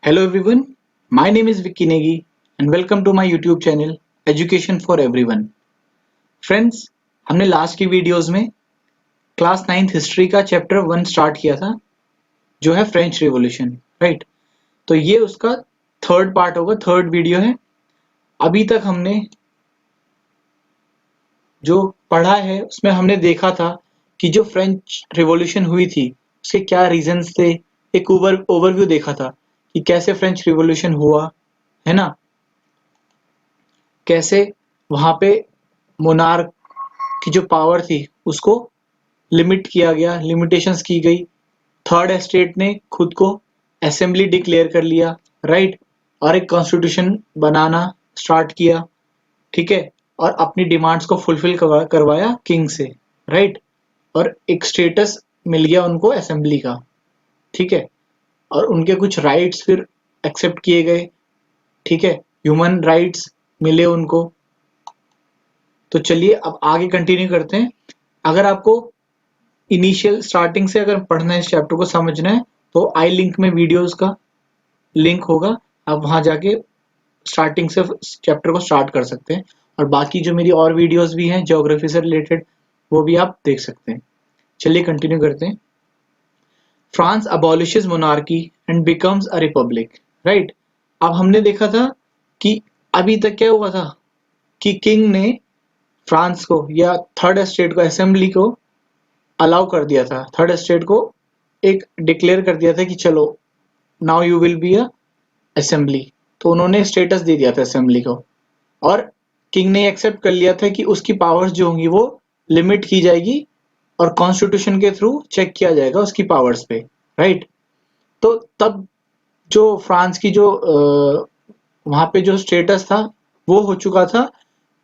Hello everyone, my name is Vicky Negi and welcome to my YouTube channel Education for Everyone. Friends, हमने last की videos में class 9th history का chapter 1 start किया था जो है फ्रेंच रिवॉल्यूशन, राइट? तो ये उसका थर्ड पार्ट होगा, थर्ड वीडियो है। अभी तक हमने जो पढ़ा है उसमें हमने देखा था कि जो फ्रेंच रिवॉल्यूशन हुई थी उसके क्या रीजंस थे। एक ओवरव्यू देखा था कि कैसे फ्रेंच रिवॉल्यूशन हुआ, है ना? कैसे वहां पे मोनार्क की जो पावर थी उसको लिमिट किया गया, लिमिटेशंस की गई। थर्ड एस्टेट ने खुद को असेंबली डिक्लेयर कर लिया, राइट? और एक कॉन्स्टिट्यूशन बनाना स्टार्ट किया, ठीक है? और अपनी डिमांड्स को फुलफिल करवाया किंग से, राइट? और एक स्टेटस मिल गया उनको असेंबली का, ठीक है? और उनके कुछ राइट्स फिर एक्सेप्ट किए गए, ठीक है? ह्यूमन राइट्स मिले उनको। तो चलिए अब आगे कंटिन्यू करते हैं। अगर आपको इनिशियल स्टार्टिंग से अगर पढ़ना है, इस चैप्टर को समझना है, तो आई लिंक में वीडियोस का लिंक होगा, आप वहां जाके स्टार्टिंग से चैप्टर को स्टार्ट कर सकते हैं। और बाकी जो मेरी और वीडियोस भी हैं ज्योग्राफी से रिलेटेड, वो भी आप देख सकते हैं। चलिए कंटिन्यू करते हैं। France अबॉलिशेस monarchy and becomes a republic, right? अब हमने देखा था कि अभी तक क्या हुआ था कि किंग ने फ्रांस को या थर्ड स्टेट को, असेंबली को अलाउ कर दिया था। थर्ड स्टेट को एक डिक्लेयर कर दिया था कि चलो now you will be a assembly. तो उन्होंने स्टेटस दे दिया था असेंबली को, और किंग ने एक्सेप्ट कर लिया था कि उसकी पावर्स जो होंगी वो लिमिट की जाएगी और कॉन्स्टिट्यूशन के थ्रू चेक किया जाएगा उसकी पावर्स पे, राइट? तो तब जो फ्रांस की जो वहां पे जो स्टेटस था वो हो चुका था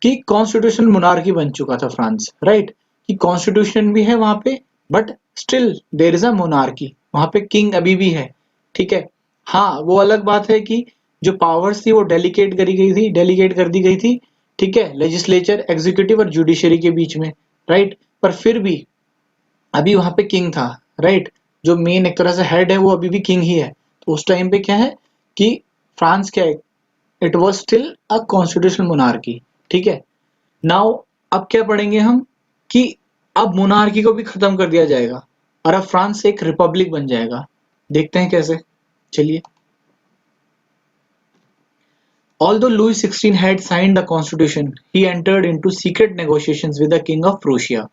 कि कॉन्स्टिट्यूशन मोनार्की बन चुका था फ्रांस, राइट? कि कॉन्स्टिट्यूशन भी है वहां पे, but still there is a monarchy, वहां पे किंग अभी भी है, ठीक है? हाँ, वो अलग बात है कि जो पावर्स थी वो डेलीगेट कर दी गई थी, ठीक है? लेजिस्लेचर, एग्जीक्यूटिव और जुडिशरी के बीच में, राइट? पर फिर भी अभी वहां पे किंग था, राइट? जो मेन एक तरह से हेड है वो अभी भी किंग ही है। तो उस टाइम पे क्या है कि फ्रांस क्या है, it was still a constitutional monarchy, ठीक है? नाउ अब क्या पढ़ेंगे हम कि अब मोनार्की को भी खत्म कर दिया जाएगा और अब फ्रांस एक रिपब्लिक बन जाएगा। देखते हैं कैसे। चलिए। Although Louis XVI had signed the constitution, he entered into secret negotiations with the king of Prussia.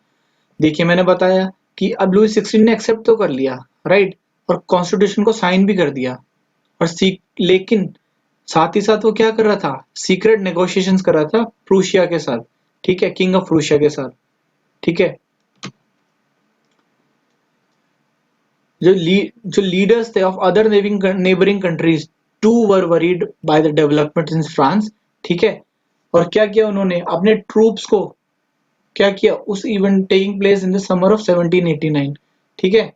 देखिए मैंने बताया कि अब लुई 16 ने एक्सेप्ट तो कर लिया, राइट? और कॉन्स्टिट्यूशन को साइन भी कर दिया, और लेकिन साथ ही साथ वो क्या कर रहा था, सीक्रेट नेगोशिएशंस कर रहा था प्रूशिया के साथ, ठीक है? किंग ऑफ प्रूशिया के साथ, ठीक है? जो लीडर्स थे of other neighbouring countries to were worried by the development in France, ठीक है? और क्या किया उन्होंने, अपने ट्रूप्स को क्या किया उस event taking place in the summer of 1789, ठीक है?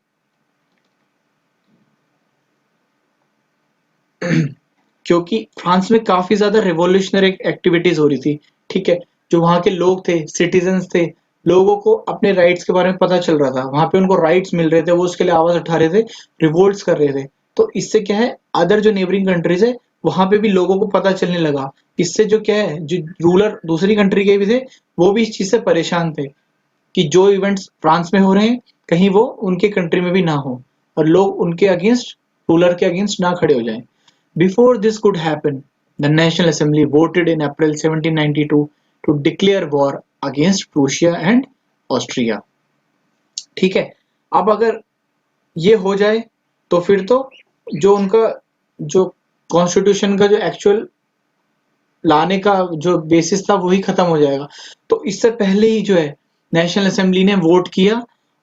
क्योंकि फ्रांस में काफी ज्यादा रिवॉल्यूशनरी एक्टिविटीज हो रही थी, ठीक है? जो वहां के लोग थे, सिटीजन्स थे, लोगों को अपने राइट्स के बारे में पता चल रहा था, वहां पे उनको राइट्स मिल रहे थे, वो उसके लिए आवाज उठा रहे थे, रिवोल्ट्स कर रहे थे। तो इससे क्या है, अदर जो नेबरिंग कंट्रीज है वहां पे भी लोगों को पता चलने लगा। इससे जो क्या है, जो रूलर दूसरी कंट्री के भी थे वो भी इस चीज से परेशान थे कि जो इवेंट्स फ्रांस में हो रहे हैं कहीं वो उनके कंट्री में भी ना हो और लोग उनके अगेंस्ट, रूलर के अगेंस्ट ना खड़े हो जाएं। Before this could happen, the National Assembly voted in April 1792 to declare war against Prussia and Austria. ठीक है? अब अगर ये हो जाए तो फिर तो जो उनका जो कॉन्स्टिट्यूशन का जो एक्चुअल लाने का जो बेसिस था वही खत्म हो जाएगा। तो इससे पहले ही जो है नेशनल असेंबली ने वोट किया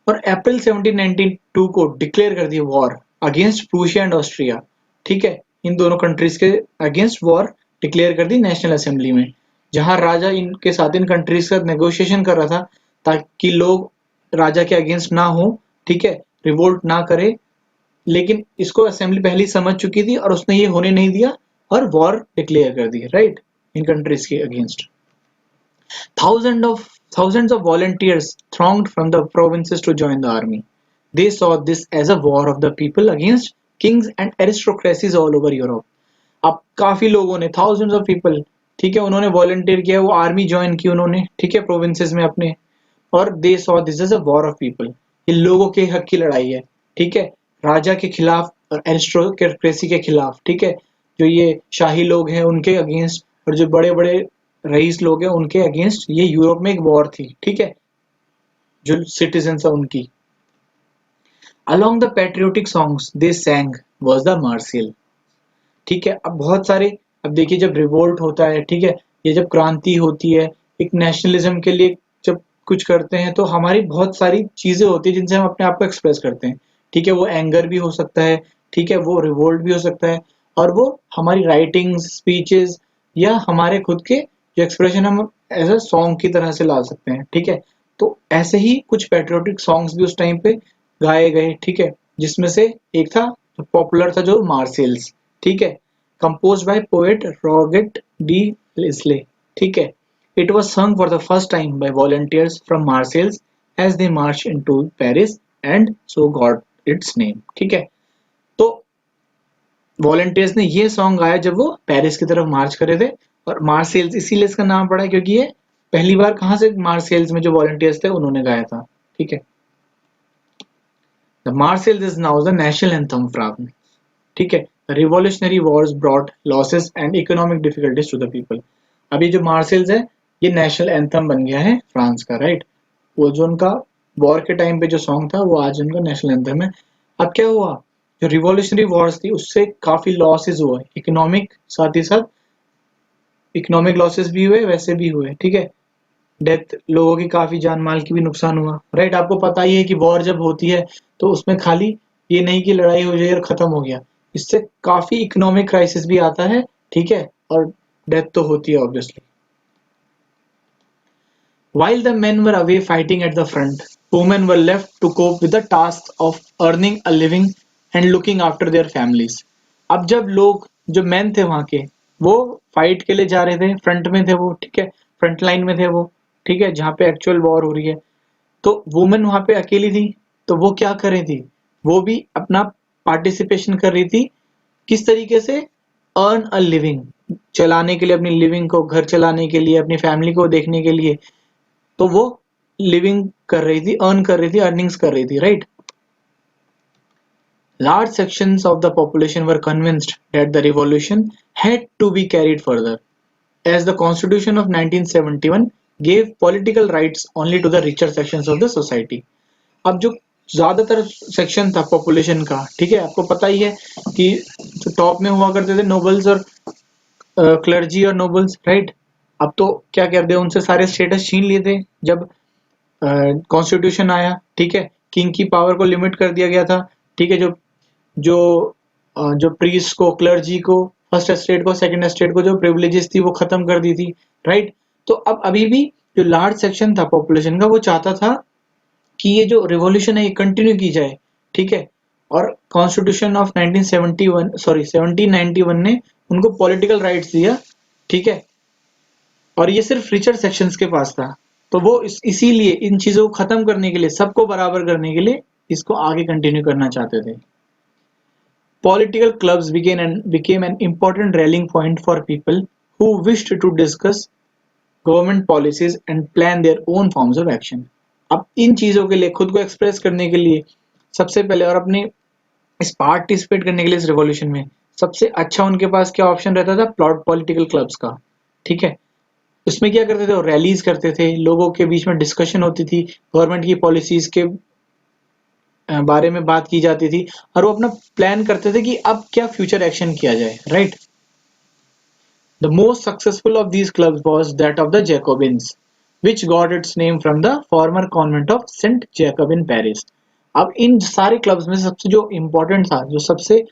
और अप्रैल 1792 को डिक्लेयर कर दिया war against Prussia and Austria, ठीक है? इन दोनों कंट्रीज के अगेंस्ट वॉर डिक्लेयर कर दी नेशनल असेंबली में, जहां राजा इनके साथ इन कंट्रीज का नेगोशिएशन कर रहा था ताकि लोग राजा के अगेंस्ट ना हो, ठीक है? रिवोल्ट ना करे। लेकिन इसको असेंबली पहले ही समझ चुकी थी और उसने ये होने नहीं दिया और वॉर डिक्लेयर कर दी, राइट? इन कंट्रीज के against thousands of thousands of volunteers thronged from the provinces to join the army. They saw this as a war of the people against kings and aristocracies all over Europe. अब काफी लोगों ने, thousands of people, ठीक है, उन्होंने volunteer किया, वो army join की उन्होंने, ठीक है, प्रोविंसेस में अपने, और they saw this is a war of people. ये लोगों के हक की लड़ाई है, ठीक है, राजा के खिलाफ और एरिस्टोक्रेसी के खिलाफ, ठीक है, जो ये शाही लोग हैं उनके अगेंस्ट, और जो बड़े बड़े रईस लोग हैं उनके अगेंस्ट ये यूरोप में एक वॉर थी, ठीक है, जो सिटीजन है उनकी। Along the patriotic songs they सैंग was the martial, ठीक है। अब बहुत सारे, अब देखिए जब रिवोल्ट होता है, ठीक है, ये जब क्रांति होती है, एक नेशनलिज्म के लिए जब कुछ करते हैं, तो हमारी बहुत सारी चीजें होती है जिनसे हम अपने आप को एक्सप्रेस करते हैं, ठीक है, वो एंगर भी हो सकता है, ठीक है, वो रिवोल्ट भी हो सकता है, और वो हमारी राइटिंग्स, स्पीचेस, या हमारे खुद के जो एक्सप्रेशन हम एज अ सॉन्ग की तरह से ला सकते हैं, ठीक है। तो ऐसे ही कुछ पेट्रियोटिक सॉन्ग्स भी उस टाइम पे गाए गए, ठीक है, जिसमें से एक था पॉपुलर था जो मार्सेल्स, ठीक है, composed by poet Roget de Lisle, ठीक है। It was sung for the first time by volunteers from Marseille as they marched into Paris and so got its name, ठीक है। तो वॉलंटियर्स ने ये सॉन्ग गाया जब वो पेरिस की तरफ मार्च कर रहे थे, और मार्सेल्स इसीलिए इसका नाम पड़ा क्योंकि ये पहली बार कहाँ से मार्सेल्स में जो वॉलंटियर्स थे उन्होंने गाया था, ठीक है। The Marseillaise is now the national anthem France, ठीक है। Revolutionary wars brought losses and economic difficulties to the people. अब ये जो मार्सेल्स है ये नेशनल एंथम बन गया है फ्रांस का, राइट। वो जो उनका वॉर के टाइम पे जो सॉन्ग था वो आज उनका नेशनल एंथम है। अब क्या हुआ, जो रिवॉल्यूशनरी वॉर्स थी उससे काफी लॉसेस हुए, इकोनॉमिक, साथ ही साथ इकोनॉमिक लॉसेस भी हुए, वैसे भी हुए, ठीक है। डेथ, लोगों की काफी जान माल की भी नुकसान हुआ, राइट। आपको पता ही है कि वॉर जब होती है तो उसमें खाली ये नहीं कि लड़ाई हो जाए और खत्म हो गया, इससे काफी इकोनॉमिक क्राइसिस भी आता है, ठीक है, और डेथ तो होती है obviously. While the men were away fighting at the front, women were left to cope with the task of earning a living and looking after their families. अब जब लोग, जो मैन थे वहां के, वो फाइट के लिए जा रहे थे, फ्रंट में थे वो, ठीक है, फ्रंट लाइन में थे वो, ठीक है, जहाँ पे एक्चुअल वॉर हो रही है, तो वुमेन वहां पे अकेली थी, तो वो क्या कर रही थी, वो भी अपना पार्टिसिपेशन कर रही थी, किस तरीके से, अर्न अ लिविंग, चलाने के लिए, अपनी लिविंग को, घर चलाने के लिए, अपनी फैमिली को देखने के लिए, तो वो लिविंग कर रही थी, अर्न कर रही थी, अर्निंग्स कर रही थी, right. Large sections of the population were convinced that the revolution had to be carried further, as the Constitution of 1971 gave political rights only to the richer sections of the society. अब जो ज्यादातर section था population का, ठीक है, आपको पता ही है कि जो टॉप में हुआ करते थे नोबल्स और क्लर्जी और नोबल्स, राइट। अब तो क्या कर दिया, उनसे सारे स्टेटस छीन लिए थे जब कॉन्स्टिट्यूशन आया, ठीक है। किंग की पावर को लिमिट कर दिया गया था, ठीक है, जो जो जो प्रीस्ट को, क्लर्जी को, फर्स्ट एस्टेट को, सेकंड एस्टेट को जो प्रिविलेजेस थी वो खत्म कर दी थी, राइट। तो अब अभी भी जो लार्ज सेक्शन था पॉपुलेशन का वो चाहता था कि ये जो रिवॉल्यूशन है ये कंटिन्यू की जाए, ठीक है। और कॉन्स्टिट्यूशन ऑफ 1791 ने उनको पॉलिटिकल राइट्स दिया, ठीक है, और ये सिर्फ रिचर सेक्शंस के पास था। तो वो इसीलिए इन चीजों को खत्म करने के लिए, सबको बराबर करने के लिए इसको आगे कंटिन्यू करना चाहते थे। Political clubs became an important rallying point for people who wished to discuss government policies and plan their own forms of action. अब इन चीजों के लिए, खुद को एक्सप्रेस करने के लिए सबसे पहले, और अपने इस पार्टिसिपेट करने के लिए इस रिवॉल्यूशन में सबसे अच्छा उनके पास क्या ऑप्शन रहता था, पॉलिटिकल क्लब्स का, ठीक है। उसमें क्या करते थे, वो रैलीज करते थे, लोगों के बीच में डिस्कशन होती थी, गवर्नमेंट की पॉलिसीज के बारे में बात की जाती थी, और वो अपना प्लान करते थे कि अब क्या फ्यूचर एक्शन किया जाए, right. The most successful of these clubs was that of the Jacobins, which got its name from the former convent of Saint Jacob in Paris. अब इन सारे क्लब्स में सबसे जो इम्पोर्टेंट था, जो सबसे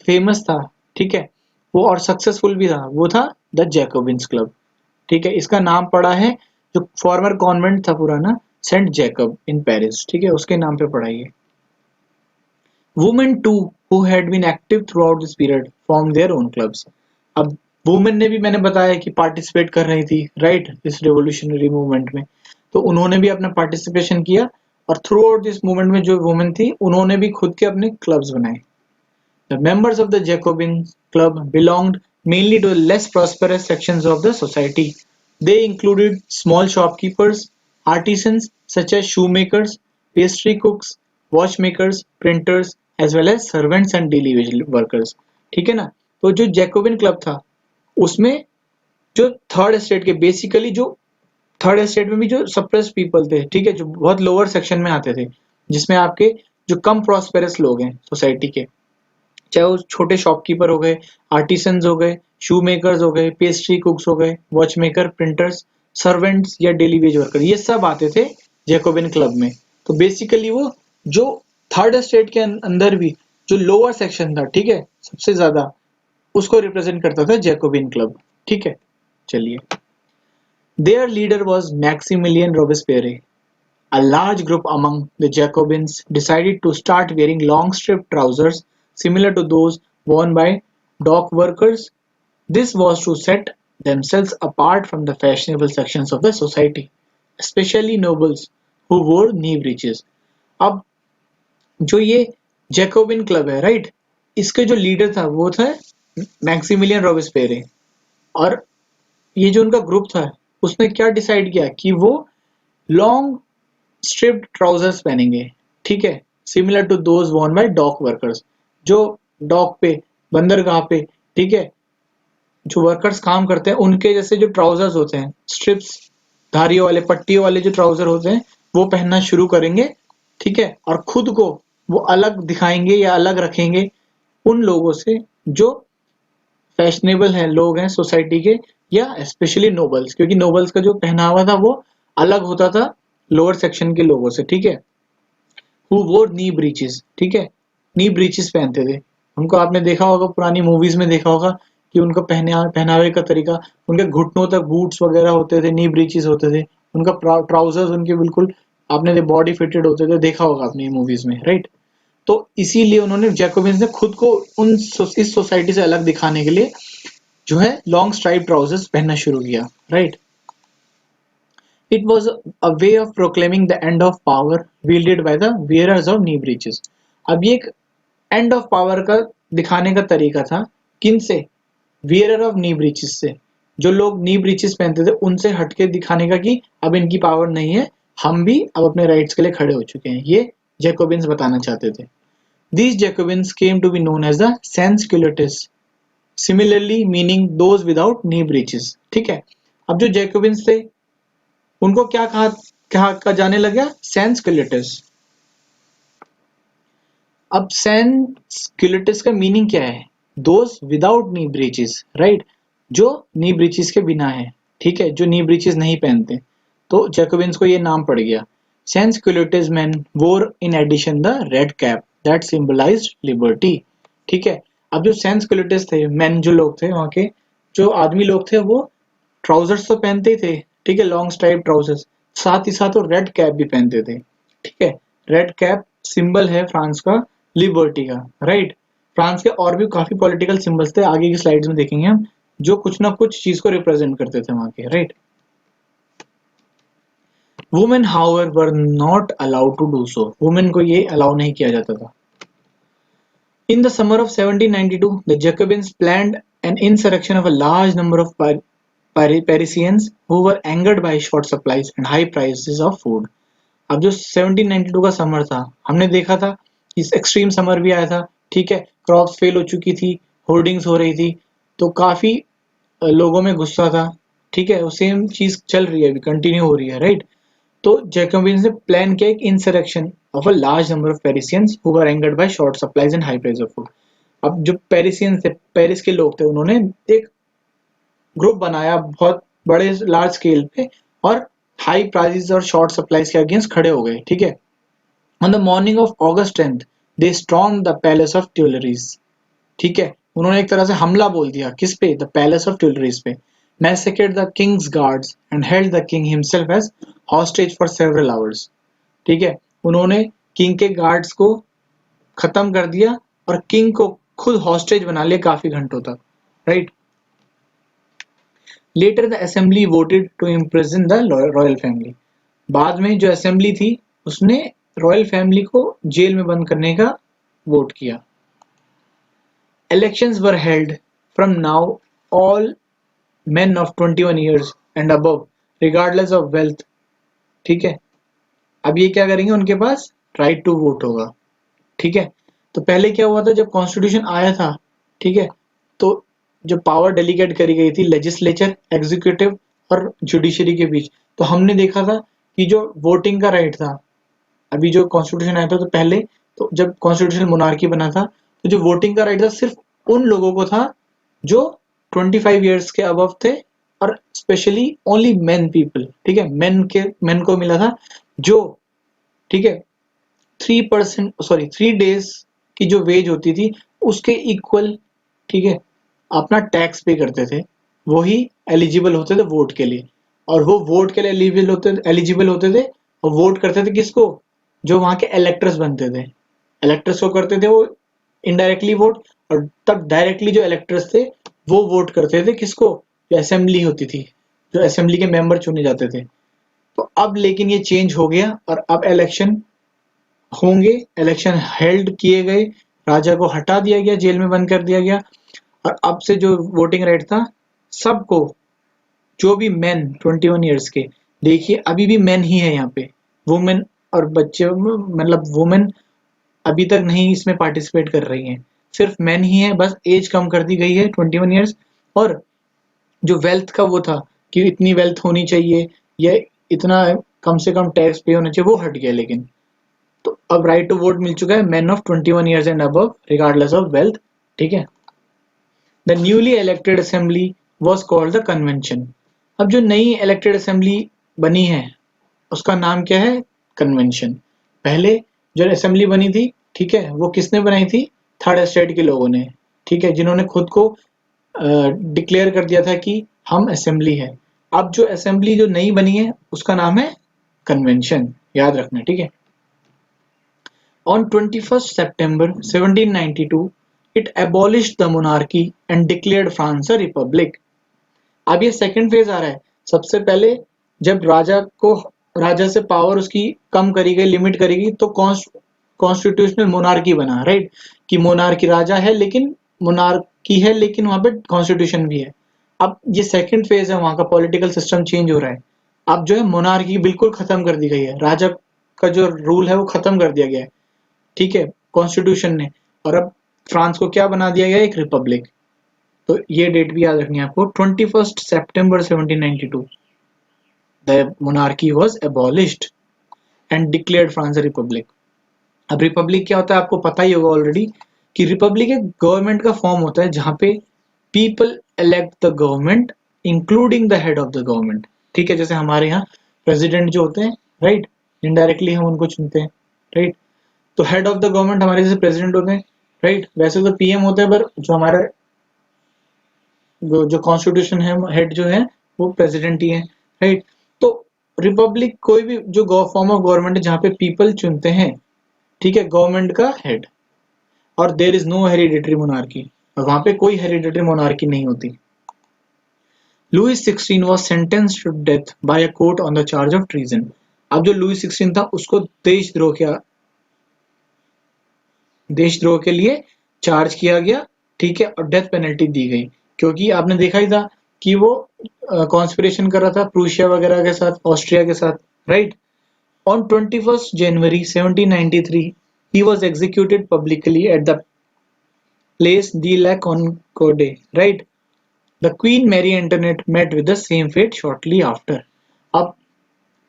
फेमस था, ठीक है, वो और सक्सेसफुल भी था, वो था द जैकोबिन्स क्लब, ठीक है। इसका नाम पड़ा है, जो फॉर्मर कॉन्वेंट था पुराना, सेंट जैकब इन पेरिस, ठीक है, उसके नाम पे पड़ा है। Women too, who had been active throughout this period, formed their own clubs. अब वुमेन ने भी, मैंने बताया कि पार्टिसिपेट कर रही थी, राइट, इस रेवोल्यूशनरी मूवमेंट में, तो उन्होंने भी अपना पार्टिसिपेशन किया, और थ्रू आउट दिस मूवमेंट में जो वुमेन थी उन्होंने भी खुद के अपने क्लब्स बनाए। The members of the Jacobin Club belonged mainly to less prosperous sections of the society. They included small shopkeepers, artisans such as shoemakers, pastry cooks, watchmakers, printers, as well as servants and daily wage workers. ठीक है ना? तो जो Jacobin club था उसमें जो third state के basically जो थर्ड स्टेट में भी जो सप्रेस पीपल थे, ठीक है, जो बहुत लोअर सेक्शन में आते थे, जिसमें आपके जो कम प्रॉस्पेरस लोग हैं सोसाइटी के, चाहे वो छोटे शॉपकीपर हो गए, आर्टिसंस हो गए, शू मेकर्स हो गए, पेस्ट्री कुक्स हो गए, वॉच मेकर, प्रिंटर्स, सर्वेंट्स या डेली वेज वर्कर, ये सब आते थे जैकोबिन क्लब में। तो बेसिकली वो जो थर्ड स्टेट के अंदर भी जो लोअर सेक्शन था, ठीक है, सबसे ज्यादा उसको रिप्रेजेंट करता था जैकोबिन क्लब। ठीक है, चलिए। Their leader was Maximilian Robespierre. A large group among the Jacobins decided to start wearing long-striped trousers similar to those worn by dock workers. This was to set themselves apart from the fashionable sections of the society, especially nobles who wore knee breeches. अब जो ये Jacobin club है, right, इसके जो leader था वो था Maximilian रॉबेस्पेरे, और ये जो उनका ग्रुप था उसने क्या डिसाइड किया कि वो लॉन्ग स्ट्रिप्ड ट्राउजर्स पहनेंगे, ठीक है, similar to those worn by dock workers, जो डॉक पे, बंदरगाह पे, ठीक है, जो वर्कर्स काम करते हैं उनके जैसे जो ट्राउजर्स होते हैं, स्ट्रिप्स, धारियों वाले, पट्टियों वाले जो ट्राउजर होते हैं वो पहनना शुरू करेंगे, ठीक है, और खुद को वो अलग दिखाएंगे या अलग रखेंगे उन लोगों से जो फैशनेबल है, लोग हैं सोसाइटी के, या स्पेशली नोबल्स, क्योंकि नोबल्स का जो पहनावा था वो अलग होता था लोअर सेक्शन के लोगों से, ठीक है। हु वोर नी ब्रीचेस, ठीक है, नी ब्रीचेस पहनते थे, उनको आपने देखा होगा, पुरानी मूवीज में देखा होगा कि उनका पहनावे का तरीका, उनके घुटनों तक बूट्स वगैरह होते थे, नी ब्रीचेस होते थे, उनका ट्राउजर्स उनके बिल्कुल आपने बॉडी फिटेड होते थे, देखा होगा आपने मूवीज में, राइट। तो इसीलिए उन्होंने जैकोबिन्स ने खुद को इस सोसाइटी से अलग दिखाने के लिए जो है लॉन्ग स्ट्राइप ट्राउजर्स पहनना शुरू किया, right. It was a way of proclaiming the end of power wielded by the wearers of knee breeches. अब ये एक एंड ऑफ पावर का दिखाने का तरीका था, किन से? वियरर ऑफ नी ब्रीचेस से, जो लोग नी ब्रीचेस पहनते थे उनसे हटके दिखाने का कि अब इनकी पावर नहीं है, हम भी अब अपने राइट्स के लिए खड़े हो चुके हैं, ये जैकोबिन्स बताना चाहते थे। These Jacobins came to be known as the Sans-Culottes, similarly meaning those without knee breeches. ठीक है, अब जो जैकोबिन्स थे उनको क्या कहा जाने लगा? Sans-Culottes। अब Sans-Culottes का मीनिंग क्या है? Those without knee breeches, right? जो नी ब्रीचेस के बिना है, ठीक है, जो नी ब्रीचेस नहीं पहनते, तो जैकोबिन्स को ये नाम पड़ गया। Sans-Culottes men wore in addition the red cap that symbolized liberty. ठीक है, अब जो Sans-Culottes थे, मैन जो लोग थे, वहां के जो आदमी लोग थे, वो ट्राउजर्स तो पहनते ही थे, ठीक है, लॉन्ग स्ट्राइप ट्राउजर्स, साथ ही साथ वो रेड कैप भी पहनते थे, ठीक है। रेड कैप सिंबल है फ्रांस का लिबर्टी का, राइट। फ्रांस के और भी काफी पॉलिटिकल सिंबल्स थे, आगे की स्लाइड्स में देखेंगे हम, जो कुछ ना कुछ चीज को रिप्रेजेंट करते थे वहां के, right. Women however were not allowed to do so, women को ये अलाउ नहीं किया जाता था। In the summer of 1792, the Jacobins planned an insurrection of a large number of Parisians who were angered by short supplies and high prices of food. अब जो 1792 का summer था, हमने देखा था, इस एक्सट्रीम समर भी आया था, ठीक है, क्रॉप्स फेल हो चुकी थी, होर्डिंग्स हो रही थी, तो काफी लोगों में गुस्सा था, ठीक है, वो सेम चीज चल रही है, अभी कंटिन्यू हो रही है, राइट। तो जैकोबिन्स ने प्लान किया एक insurrection of a large number of Parisians who were angered by short supplies and high price of food. अब जो पेरिसियंस थे, पेरिस के लोग थे, उन्होंने एक ग्रुप बनाया बहुत बड़े लार्ज स्केल पे, और हाई प्राइसेस और शॉर्ट सप्लाईज के अगेंस्ट खड़े हो गए, ठीक है। On the morning of August 10th they stormed the palace of Tuileries, ठीक है, उन्होंने एक तरह से हमला बोल दिया, किस पे? द पैलेस ऑफ ट्यूलरीज पे, massacred the king's guards and held the king himself as hostage for several hours. ठीक है, उन्होंने किंग के गार्ड्स को खत्म कर दिया और किंग को खुद हॉस्टेज बना लिया काफी घंटों तक, right. Later the assembly voted to imprison the royal family, बाद में जो असेंबली थी उसने रॉयल फैमिली को जेल में बंद करने का वोट किया। Elections were held from now all men of 21 years and above regardless of wealth. ठीक है, अब ये क्या करेंगे, उनके पास राइट टू वोट होगा। ठीक है, तो पहले क्या हुआ था, जब कॉन्स्टिट्यूशन आया था, ठीक है, तो जो पावर डेलीगेट करी गई थी लेजिस्लेचर, एग्जीक्यूटिव और जुडिशरी के बीच, तो हमने देखा था कि जो वोटिंग का राइट था, अभी जो कॉन्स्टिट्यूशन आया था तो पहले, तो जब कॉन्स्टिट्यूशनल मोनार्की बना था तो जो वोटिंग का राइट था सिर्फ उन लोगों को था जो 25 ईयर्स के अबव थे, और स्पेशली ओनली मेन पीपल। ठीक है, मेन को मिला था जो, ठीक है, 3% सॉरी 3 days की जो वेज होती थी उसके इक्वल, ठीक है, अपना टैक्स पे करते थे, वही एलिजिबल होते थे वोट के लिए। और वो वोट के लिए एलिजिबल होते थे और वोट करते थे किसको, जो वहां के इलेक्टर्स बनते थे। इलेक्टर्स को करते थे वो इनडायरेक्टली वोट, और तब डायरेक्टली जो इलेक्टर्स थे वो वोट करते थे किसको, जो असेंबली होती थी, जो असेंबली के मेंबर चुने जाते थे। तो अब लेकिन ये चेंज हो गया और अब इलेक्शन होंगे, इलेक्शन हेल्ड किए गए, राजा को हटा दिया गया, जेल में बंद कर दिया गया, और अब से जो वोटिंग राइट था सबको, जो भी मेन 21 ईयर्स के, देखिए अभी भी मेन ही है यहाँ पे, वुमेन और बच्चे, मतलब वुमेन अभी तक नहीं इसमें पार्टिसिपेट कर रही हैं, सिर्फ मेन ही है, बस एज कम कर दी गई है 21 ईयर्स। और जो वेल्थ का वो था कि इतनी वेल्थ होनी चाहिए या इतना कम से कम टैक्स पे होना चाहिए, वो हट गया। लेकिन तो अब राइट टू वोट मिल चुका है man of 21 years and above regardless of wealth. ठीक है, the newly elected assembly was called the convention. अब जो नई इलेक्टेड असेंबली बनी है उसका नाम क्या है, कन्वेंशन। पहले जो असेंबली बनी थी, ठीक है, वो किसने बनाई थी, थर्ड एस्टेट के लोगों ने, ठीक है, जिन्होंने खुद को डिक्लेयर कर दिया था कि हम असेंबली है। अब जो असेंबली जो नई बनी है उसका नाम है कन्वेंशन, याद रखना। ठीक है, on 21st September 1792 it abolished the monarchy and declared France a republic। अब ये सेकंड फेज आ रहा है। सबसे पहले जब राजा से पावर उसकी कम करी गई, लिमिट करी गई, तो कॉन्स्टिट्यूशनल मोनार्की बना, राइट, कि मोनार्की राजा है लेकिन मोनार्की है लेकिन वहां पे कॉन्स्टिट्यूशन भी है। अब ये सेकंड फेज है, वहां का पॉलिटिकल सिस्टम चेंज हो रहा है। अब जो है मोनार्की बिल्कुल खत्म कर दी गई है, राजा का जो रूल है वो खत्म कर दिया गया है, ठीक है, कॉन्स्टिट्यूशन ने। और अब फ्रांस को क्या बना दिया गया, एक रिपब्लिक। तो ये डेट भी याद रखनी है आपको, 21 सितंबर 1792 the monarchy was abolished and declared France a republic. अब रिपब्लिक क्या होता है आपको पता ही होगा ऑलरेडी, कि रिपब्लिक एक गवर्नमेंट का फॉर्म होता है जहां पे people elect the government including the head of the government. ठीक है, जैसे हमारे यहाँ प्रेसिडेंट जो होते हैं, राइट, इनडायरेक्टली हम उनको चुनते हैं, राइट। तो हेड ऑफ द गवर्नमेंट हमारे जैसे प्रेसिडेंट होते हैं, राइट। वैसे तो पीएम होते हैं, पर जो हमारा जो कॉन्स्टिट्यूशन है, हेड जो है वो प्रेसिडेंट ही है, राइट। तो रिपब्लिक कोई भी जो फॉर्म ऑफ गवर्नमेंट है जहाँ पे पीपल चुनते हैं, ठीक है, गवर्नमेंट का हेड, और there is no hereditary monarchy, और वहां पे कोई हेरिडिटरी मोनार्की नहीं होती। Louis 16 was sentenced to death by a court on the charge of treason। अब जो लुईस 16 था उसको देशद्रोह के लिए चार्ज किया गया, ठीक है, और डेथ पेनल्टी दी गई, क्योंकि आपने देखा ही था कि वो कॉन्स्पिरेशन कर रहा था प्रूशिया वगैरह के साथ, ऑस्ट्रिया के साथ, right. On 21 January 1793 he was executed publicly at the place de la Concorde, right। The Queen Mary Antoinette met with the same fate shortly after। अब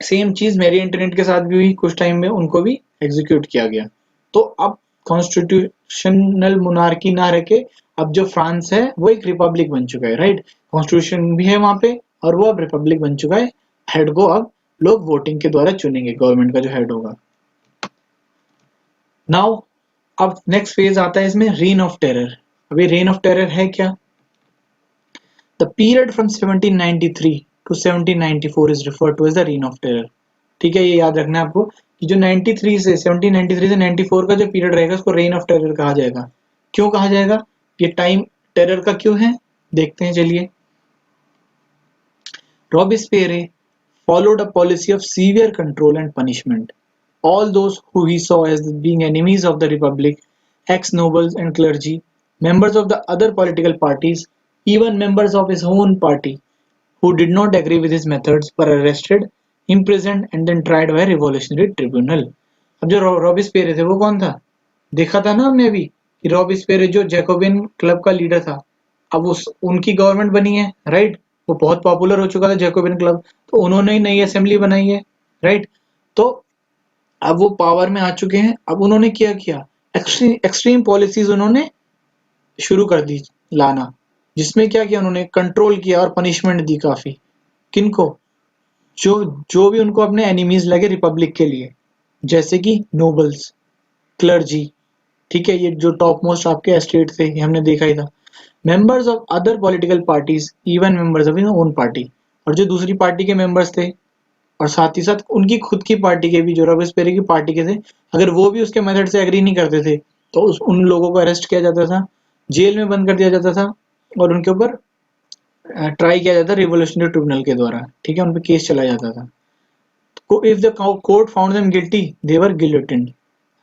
सेम चीज मैरी एंटोनेट के साथ भी हुई, कुछ टाइम में उनको भी एग्जीक्यूट किया गया। तो अब कॉन्स्टिट्यूशनल मोनार्की ना रह के अब जो फ्रांस है वो एक रिपब्लिक बन चुका है, राइट। कॉन्स्टिट्यूशन भी है वहां पे और वो अब रिपब्लिक बन चुका है। हेड को अब लोग वोटिंग के द्वारा चुनेंगे, गवर्नमेंट का जो हेड होगा। नाउ अब नेक्स्ट फेज आता है इसमें, रेन ऑफ टेरर। अभी रेन ऑफ टेरर है क्या, the period from 1793 to 1794 is referred to as the reign of terror। ठीक है, ये याद रखना है आपको कि जो 93 से 1793 से 94 का जो पीरियड रहेगा उसको रेन ऑफ टेरर कहा जाएगा। क्यों कहा जाएगा, ये टाइम टेरर का क्यों है, देखते हैं चलिए। Robespierre followed a policy of severe control and punishment। All those who he saw as being enemies of the republic, ex-nobles and clergy, Members of the other political parties, even members of his own party, who did not agree with his methods were arrested, imprisoned and then tried by revolutionary tribunal. अब जो Robespierre थे वो कौन था? देखा था ना हमने अभी कि रॉबिस्पियर जो जैकोबिन क्लब का लीडर था, अब उस उनकी गवर्नमेंट बनी है, राइट? वो बहुत पॉपुलर हो चुका था जैकोबिन क्लब, तो उन्होंने ही नई असेंबली बनाई है, राइट? तो अब वो पावर में आ चुके हैं। अब उन्होंने क्या किया, एक्सट्रीम पॉलिसीज उन्होंने शुरू कर दी लाना, जिसमें क्या किया उन्होंने, कंट्रोल किया और पनिशमेंट दी काफी। किनको? जो जो भी उनको अपने एनिमीज लगे रिपब्लिक के लिए, जैसे कि नोबल्स, क्लर्जी, ठीक है, ये जो टॉप मोस्ट आपके एस्टेट थे, ये हमने देखा ही था। Members of other political parties, even members of own party, और जो दूसरी पार्टी के मेंबर्स थे और साथ ही साथ उनकी खुद की पार्टी के भी, जो रॉबेस्पियर की पार्टी के थे, अगर वो भी उसके मेथड से एग्री नहीं करते थे तो उन लोगों को अरेस्ट किया जाता था, जेल में बंद कर दिया जाता था और उनके ऊपर ट्राई किया जाता रिवोल्यूशनरी ट्रिब्यूनल के द्वारा, ठीक है, उन पर केस चलाया जाता था। If the court found them guilty they were guillotined.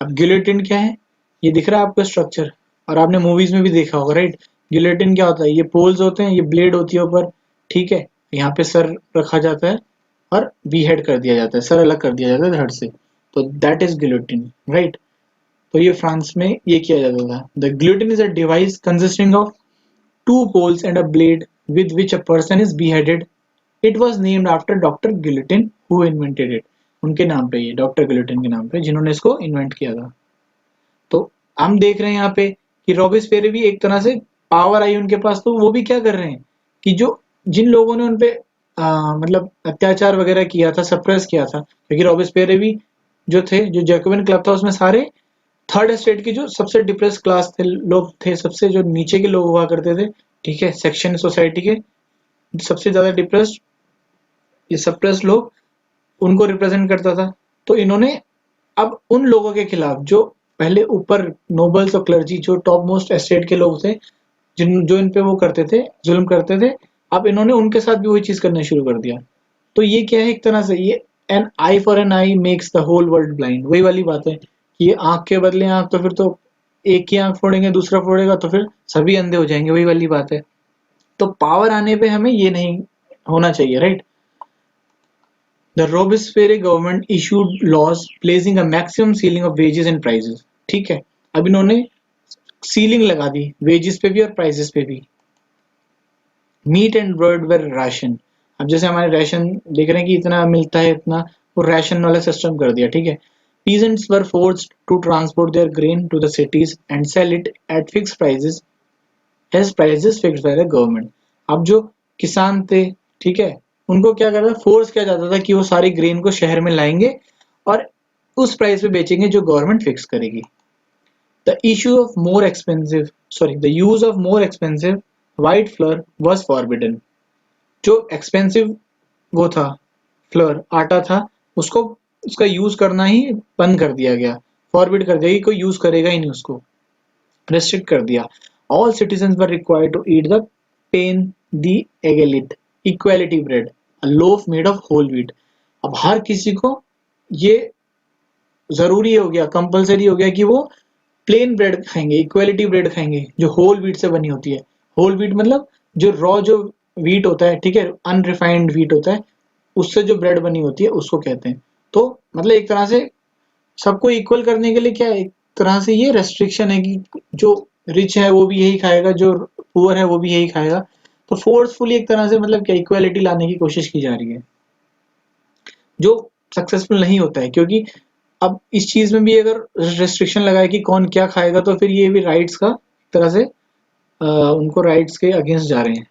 अब गिलोटिन क्या है, ये दिख रहा है आपको स्ट्रक्चर, और आपने मूवीज में भी देखा होगा, राइट? गिलोटिन क्या होता है, ये पोल्स होते हैं, ये ब्लेड होती है ऊपर, ठीक है, यहाँ पे सर रखा जाता है और बीहेड कर दिया जाता है, सर अलग कर दिया जाता है धड़ से, तो दैट इज गिलोटिन, राइट? तो ये फ्रांस में ये किया जाता था। The guillotine is a device consisting of two poles and a blade with which a person is beheaded. It was named after Dr. Guillotine who invented it. उनके नाम पे, ये डॉक्टर गिलोटिन के नाम पे, जिन्होंने इसको इन्वेंट किया था। तो हम देख रहे हैं यहाँ पे कि रॉबिस्पियर भी एक तरह से पावर आई उनके पास, तो वो भी क्या कर रहे हैं कि जो जिन लोगों ने उनपे मतलब अत्याचार वगैरह किया था, सप्रेस किया था, क्योंकि रॉबिस्पियर भी जो थे, जो जैकोबिन क्लब था, उसमें सारे थर्ड स्टेट की जो सबसे डिप्रेस क्लास थे, लोग थे, सबसे जो नीचे के लोग हुआ करते थे, ठीक है, सेक्शन सोसाइटी के सबसे ज्यादा डिप्रेस्ड, ये सप्रेस लोग, उनको रिप्रेजेंट करता था। तो इन्होंने अब उन लोगों के खिलाफ जो पहले ऊपर नोबल्स और क्लर्जी, जो टॉप मोस्ट एस्टेट के लोग थे, जिन जो इन पे वो करते थे, जुल्म करते थे, अब इन्होंने उनके साथ भी वही चीज करना शुरू कर दिया। तो ये क्या है, एक तरह से ये an eye for an eye makes the whole world blind, वही वाली बात है कि ये आंख के बदले आंख, तो फिर तो एक की आंख फोड़ेंगे, दूसरा फोड़ेगा, तो फिर सभी अंधे हो जाएंगे, वही वाली बात है। तो पावर आने पे हमें ये नहीं होना चाहिए, right? The Robespierre government issued laws placing a maximum ceiling of wages and prices, ठीक है, अब इन्होंने सीलिंग लगा दी वेजेस पे भी और प्राइसेस पे भी। Meat and bread were ration, अब जैसे हमारे राशन देख रहे हैं कि इतना मिलता है, इतना, वो राशन वाला सिस्टम कर दिया, ठीक है। Peasants were forced to transport their grain to the cities and sell it at fixed prices as prices fixed by the government। अब जो किसान थे, ठीक है, उनको क्या करता, फोर्स किया जाता था कि वो सारी ग्रेन को शहर में लाएंगे और उस प्राइस पे बेचेंगे जो गवर्नमेंट फिक्स करेगी। The issue of more expensive, sorry, the use of more expensive white flour was forbidden। जो एक्सपेंसिव वो था, फ्लोर, आटा था, उसको उसका यूज करना ही बंद कर दिया गया, फॉरबिड कर दिया कि कोई यूज करेगा ही नहीं, उसको रेस्ट्रिक्ट कर दिया। All citizen were required to eat the पेन दी एगेलिट equality bread, a loaf made of whole wheat. अब हर किसी को ये जरूरी हो गया, कंपलसरी हो गया कि वो प्लेन ब्रेड खाएंगे, इक्वालिटी ब्रेड खाएंगे, जो होल व्हीट से बनी होती है। होल व्हीट मतलब जो रॉ जो व्हीट होता है, ठीक है, अनरिफाइंड व्हीट होता है, उससे जो ब्रेड बनी होती है उसको कहते हैं। तो मतलब एक तरह से सबको इक्वल करने के लिए क्या है, एक तरह से ये रेस्ट्रिक्शन है कि जो रिच है वो भी यही खाएगा, जो पुअर है वो भी यही खाएगा। तो फोर्सफुली एक तरह से मतलब क्या इक्वालिटी लाने की कोशिश की जा रही है, जो सक्सेसफुल नहीं होता है, क्योंकि अब इस चीज में भी अगर रेस्ट्रिक्शन लगाए कि कौन क्या खाएगा, तो फिर ये भी राइट्स का एक तरह से उनको राइट्स के अगेंस्ट जा रहे हैं।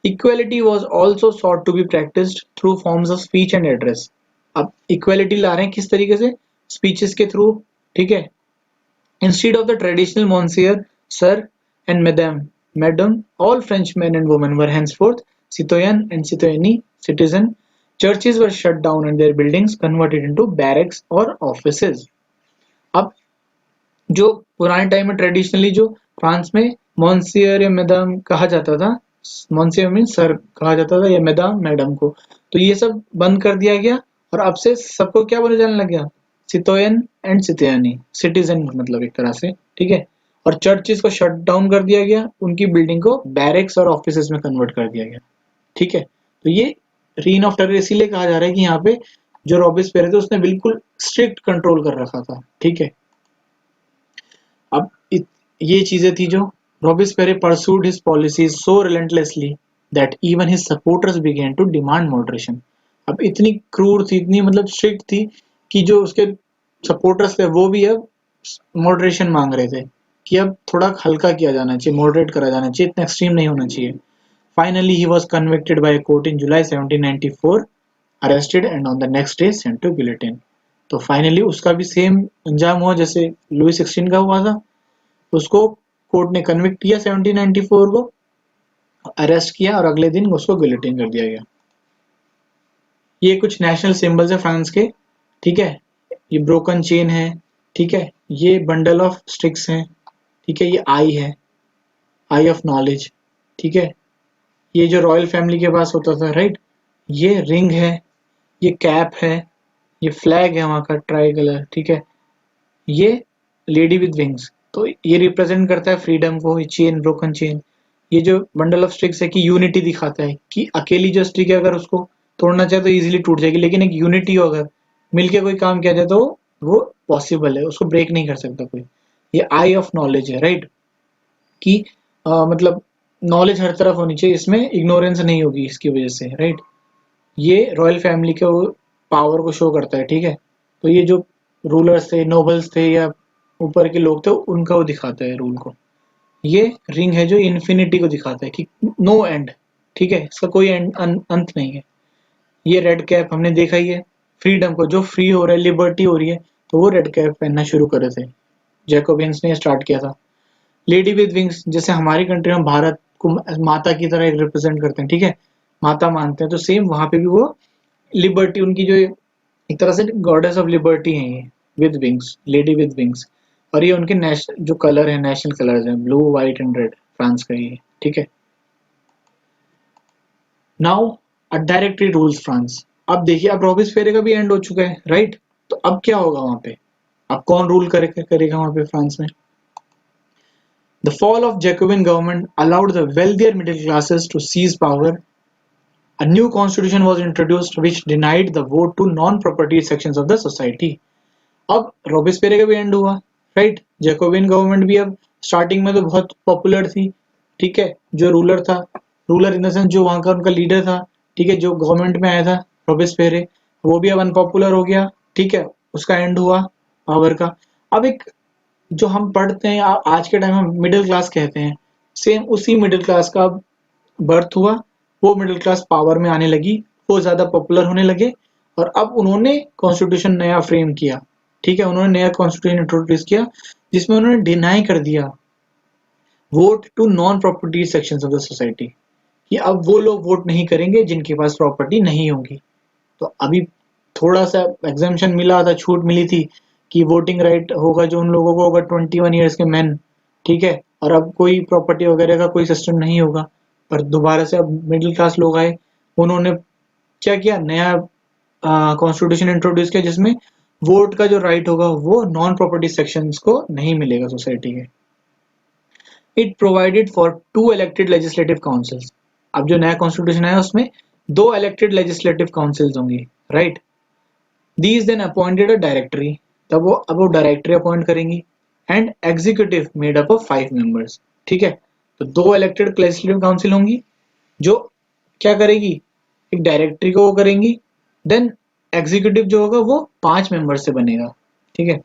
Equality was also sought to be practised through forms of speech and address. अब इक्वालिटी ला रहे हैं किस तरीके से, स्पीचेस के थ्रू, ठीक है। इंस्टीड ऑफ द ट्रेडिशनल मॉन्सियर, sir and madam, madam, all French man and women were henceforth citoyen and citoyenne citizen। Churches were shut down and their buildings converted into barracks or offices। अब जो पुराने time में traditionally जो France में मॉन्सियर या madam कहा जाता था, मॉन्सियर मीन सर कहा जाता था, या मैडम मैडम को, तो ये सब बंद कर दिया गया और अब से सबको क्या बोले जाने लग गया, सितोयन एंड सितोयनी, सिटीजन मतलब एक तरह से, ठीक है। और चर्चेस को शट डाउन कर दिया गया, उनकी बिल्डिंग को बैरेक्स और ऑफिसेज में कन्वर्ट कर दिया गया। ठीक है, तो ये रीन ऑफ टेरर इसीलिए कहा जा रहा है कि यहाँ पे जो रॉबेस्पियर थे उसने बिल्कुल स्ट्रिक्ट कंट्रोल कर रखा था। ठीक है, अब ये चीजें थी जो Robespierre pursued his policies so relentlessly that even his supporters began to demand moderation. अब इतनी क्रूर थी, इतनी मतलब स्ट्रिक्ट थी कि जो उसके सपोर्टर्स थे वो भी अब मॉडरेशन मांग रहे थे कि अब थोड़ा हल्का किया जाना चाहिए, मॉडरेट करा जाना चाहिए, इतना एक्सट्रीम नहीं होना चाहिए। Finally, he was convicted by a court in July 1794, arrested and on the next day sent to guillotine. तो फाइनली उसका भी सेम अंजाम हुआ जैसे लुई 16 का हुआ था। उसको कोर्ट ने कन्विक्ट किया 1794 को, अरेस्ट किया और अगले दिन उसको गिलोटिन कर दिया गया। ये कुछ नेशनल सिंबल्स है फ्रांस के। ठीक है, ये ब्रोकन चेन है। ठीक है, ये बंडल ऑफ स्टिक्स हैं। ठीक है, ये आई है, आई ऑफ नॉलेज। ठीक है, ये जो रॉयल फैमिली के पास होता था, राइट, ये रिंग है, ये कैप है, ये फ्लैग है वहाँ का ट्राई कलर। ठीक है, ये लेडी विद विंग्स, तो ये रिप्रेजेंट करता है फ्रीडम को। ये चेन, ब्रोकन चेन, ये जो बंडल ऑफ स्टिक्स है कि यूनिटी दिखाता है कि अकेली जो स्टिक है अगर उसको तोड़ना चाहे तो इजीली टूट जाएगी, लेकिन एक यूनिटी हो, अगर मिलके कोई काम किया जाए तो वो पॉसिबल है, उसको ब्रेक नहीं कर सकता कोई। ये आई ऑफ नॉलेज है, राइट, कि मतलब नॉलेज हर तरफ होनी चाहिए, इसमें इग्नोरेंस नहीं होगी इसकी वजह से, राइट। ये रॉयल फैमिली के पावर को शो करता है। ठीक है, तो ये जो रूलर्स थे, नोबल्स थे या ऊपर के लोग थे, उनका वो दिखाता है रूल को। ये रिंग है जो इन्फिनिटी को दिखाता है कि नो एंड। ठीक है, इसका कोई अंत नहीं है। ये रेड कैप हमने देखा ही है, फ्रीडम को, जो फ्री हो रहा है, लिबर्टी हो रही है, तो वो रेड कैप पहनना शुरू करे थे, जैकोबियंस ने स्टार्ट किया था। लेडी विद विंग्स, जैसे हमारी कंट्री में भारत को माता की तरह रिप्रेजेंट करते हैं, ठीक है, माता मानते हैं, तो सेम वहां पे भी वो लिबर्टी, उनकी जो एक तरह से गॉडेस ऑफ लिबर्टी है ये, with wings, lady with wings. और ये उनके नेशनल जो कलर है, नेशनल कलर्स हैं, blue, white and red, France का ये। ठीक है, now a directory rules France. अब देखिए, अब रॉबेस्पियर का भी एंड हो चुका है, राइट, तो अब क्या होगा वहां पे, अब कौन रूल करेगा वहां पे फ्रांस में। The fall of Jacobin government allowed the wealthier middle classes to seize power. A new constitution was introduced which denied the vote to non-property sections of the society. अब रॉबेस्पियर का भी and हुआ, right. Jacobian government भी अब starting में तो बहुत popular थी। ठीक है, जो रूलर था, रूलर इन द सेंस जो वहां का उनका लीडर था, ठीक है, जो गवर्नमेंट में आया था रॉबेस्पियर, वो भी अब अनपॉपुलर हो गया। ठीक है, उसका एंड हुआ पावर का। अब एक जो हम पढ़ते हैं आज के टाइम में मिडिल क्लास कहते हैं, सेम उसी मिडिल क्लास का बर्थ हुआ। वो मिडिल क्लास पावर में आने लगी, वो ज्यादा पॉपुलर होने लगे, और अब उन्होंने कॉन्स्टिट्यूशन नया फ्रेम किया। ठीक है, उन्होंने नया कॉन्स्टिट्यूशन इंट्रोड्यूस किया जिसमें उन्होंने डिनाई कर दिया vote to non property sections of the society, कि अब वो लोग वोट नहीं करेंगे जिनके पास प्रॉपर्टी नहीं होगी। तो अभी थोड़ा सा एग्जाम्पशन मिला था, छूट मिली थी कि वोटिंग राइट होगा जो उन लोगों को होगा 21 ईयर्स के मैन। ठीक है, और अब कोई प्रॉपर्टी वगैरह का कोई सिस्टम नहीं होगा। पर दोबारा से अब मिडिल क्लास लोग आए, उन्होंने क्या किया, नया कॉन्स्टिट्यूशन इंट्रोड्यूस किया जिसमें वोट का जो राइट होगा वो नॉन प्रॉपर्टी सेक्शंस को नहीं मिलेगा सोसाइटी के। It provided for 2 elected legislative councils. अब जो नया कॉन्स्टिट्यूशन आया उसमें 2 इलेक्टेड लेजिस्लेटिव काउंसिल्स होंगी, right. These then appointed a directory, तब वो अब वो डायरेक्टरी अपॉइंट करेंगी, and executive made up of 5 members. ठीक है, तो 2 इलेक्टेड लेजिस्लेटिव काउंसिल होंगी जो क्या करेगी, एक डायरेक्टरी को वो करेंगी, देन एग्जीक्यूटिव जो होगा वो 5 मेंबर से बनेगा। ठीक है,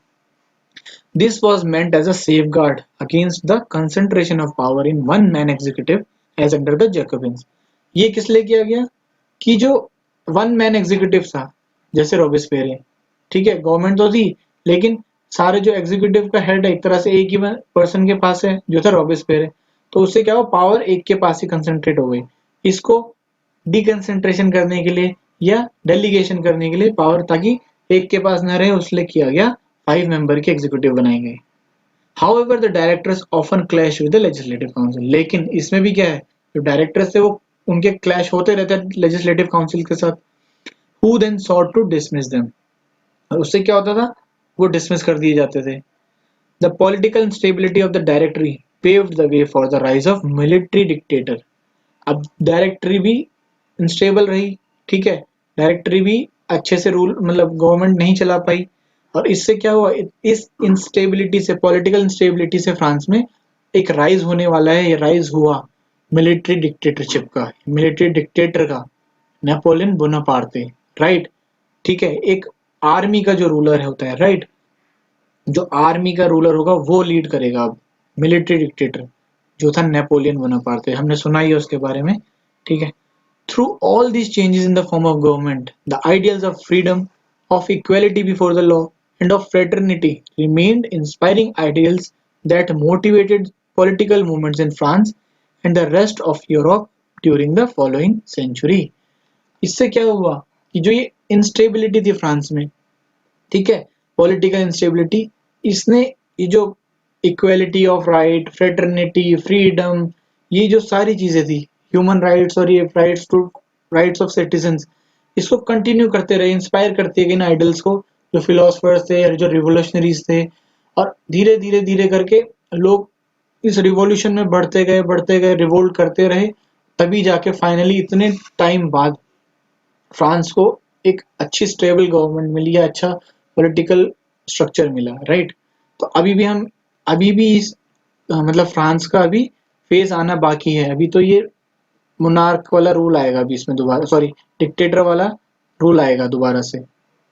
this was meant as a safeguard against the concentration of power in one man executive as under the Jacobins. ये किस लिए किया गया कि जो वन मैन एग्जीक्यूटिव था जैसे रॉबेस्पियर है, ठीक है, गवर्नमेंट तो थी लेकिन सारे जो एग्जीक्यूटिव का हेड है एक तरह से एक ही पर्सन के पास है जो था रॉबेस्पियर है, तो उससे क्या हो, पावर एक के पास ही कंसेंट्रेट हो गई। इसको डिकंसेंट्रेशन करने के लिए या डेलीगेशन करने के लिए पावर, ताकि एक के पास न रहे, उसलिए किया गया 5 मेंबर के एग्जीक्यूटिव बनाए गए। However the directors often clash with the legislative council, लेकिन इसमें भी क्या है, जो डायरेक्टर्स थे वो उनके क्लैश होते रहते हैं लेजिस्लेटिव काउंसिल के साथ। Who then sought to dismiss them, और उससे क्या होता था, वो डिसमिस कर दिए जाते थे। The political instability of the Directory paved the way for the rise of military dictator. अब डायरेक्टरी भी इंस्टेबल रही, ठीक है, डायरेक्टरी भी अच्छे से रूल मतलब गवर्नमेंट नहीं चला पाई, और इससे क्या हुआ, इस इंस्टेबिलिटी से, पॉलिटिकल इंस्टेबिलिटी से फ्रांस में एक राइज होने वाला है, ये राइज हुआ मिलिट्री डिक्टेटरशिप का, मिलिट्री डिक्टेटर का, नेपोलियन बोनापार्टे, राइट। ठीक है, एक आर्मी का जो रूलर होता है, राइट, जो आर्मी का रूलर होगा वो लीड करेगा अब, मिलिट्री डिक्टेटर जो था नेपोलियन बोनापार्टे, हमने सुना ही है उसके बारे में, ठीक है। Through all these changes in the form of government, the ideals of freedom, of equality before the law end of fraternity remained inspiring ideals that motivated political movements in France and the rest of Europe during the following century. इससे क्या हुआ कि जो ये instability थी France में, ठीक है, पॉलिटिकल इंस्टेबिलिटी, इसने ये जो equality of right, fraternity, freedom, ये जो सारी चीजें थी, ह्यूमन राइट्स और ये राइट्स ऑफ सिटीजन्स, इसको कंटिन्यू करते रहे, इंस्पायर करते गए इन आइडल्स को, जो फिलोसफर्स थे और जो रिवोल्यूशनरीज थे, और धीरे धीरे धीरे करके लोग इस रिवॉल्यूशन में बढ़ते गए, रिवोल्ट करते रहे, तभी जाके फाइनली इतने टाइम बाद फ्रांस को एक अच्छी स्टेबल गवर्नमेंट मिली है, अच्छा पॉलिटिकल स्ट्रक्चर मिला, राइट। तो अभी भी इस मतलब फ्रांस का अभी फेज आना बाकी है, अभी तो ये मोनार्क वाला रूल आएगा अभी इसमें दोबारा, सॉरी डिक्टेटर वाला रूल आएगा दोबारा से,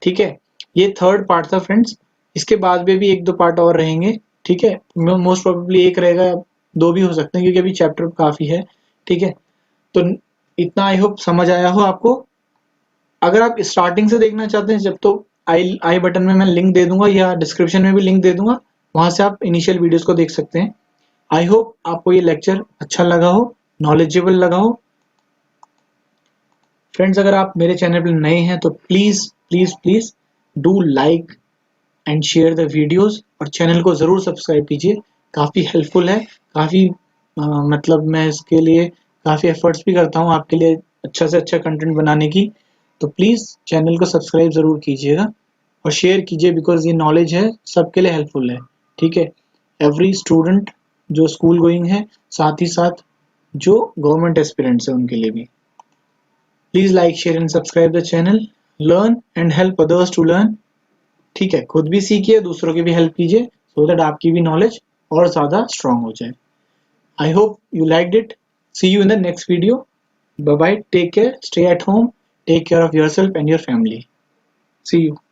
ठीक है। ये थर्ड पार्ट था फ्रेंड्स, इसके बाद में भी एक दो पार्ट और रहेंगे, ठीक है, मोस्ट प्रोबेबली एक रहेगा, दो भी हो सकते हैं क्योंकि अभी चैप्टर काफी है, ठीक है। तो इतना आई होप समझ आया हो आपको। अगर आप स्टार्टिंग से देखना चाहते हैं जब, तो आई बटन में मैं लिंक दे दूंगा या डिस्क्रिप्शन में भी लिंक दे दूंगा, वहां से आप इनिशियल वीडियोस को देख सकते हैं। आई होप आपको ये लेक्चर अच्छा लगा हो, नॉलेजेबल लगा हो। फ्रेंड्स, अगर आप मेरे चैनल पर नए हैं तो please please please do like and share the videos, और चैनल को जरूर सब्सक्राइब कीजिए, काफी हेल्पफुल है, काफी मतलब मैं इसके लिए काफी एफर्ट्स भी करता हूँ आपके लिए अच्छा से अच्छा कंटेंट बनाने की। तो प्लीज चैनल को सब्सक्राइब जरूर कीजिएगा और शेयर कीजिए, बिकॉज ये नॉलेज है सबके लिए हेल्पफुल है, ठीक है, एवरी स्टूडेंट जो स्कूल गोइंग है, साथ ही साथ जो गवर्नमेंट एस्पिरेंट्स है उनके लिए भी। Please like, share and subscribe the channel, learn and help others to learn, ठीक है, खुद भी सीखिए, दूसरों की भी हेल्प कीजिए, सो दैट आपकी भी नॉलेज और ज्यादा स्ट्रांग हो जाए। I hope you liked it. See you in the next video. Bye bye. Take care. Stay at home. Take care of yourself and your family. See you.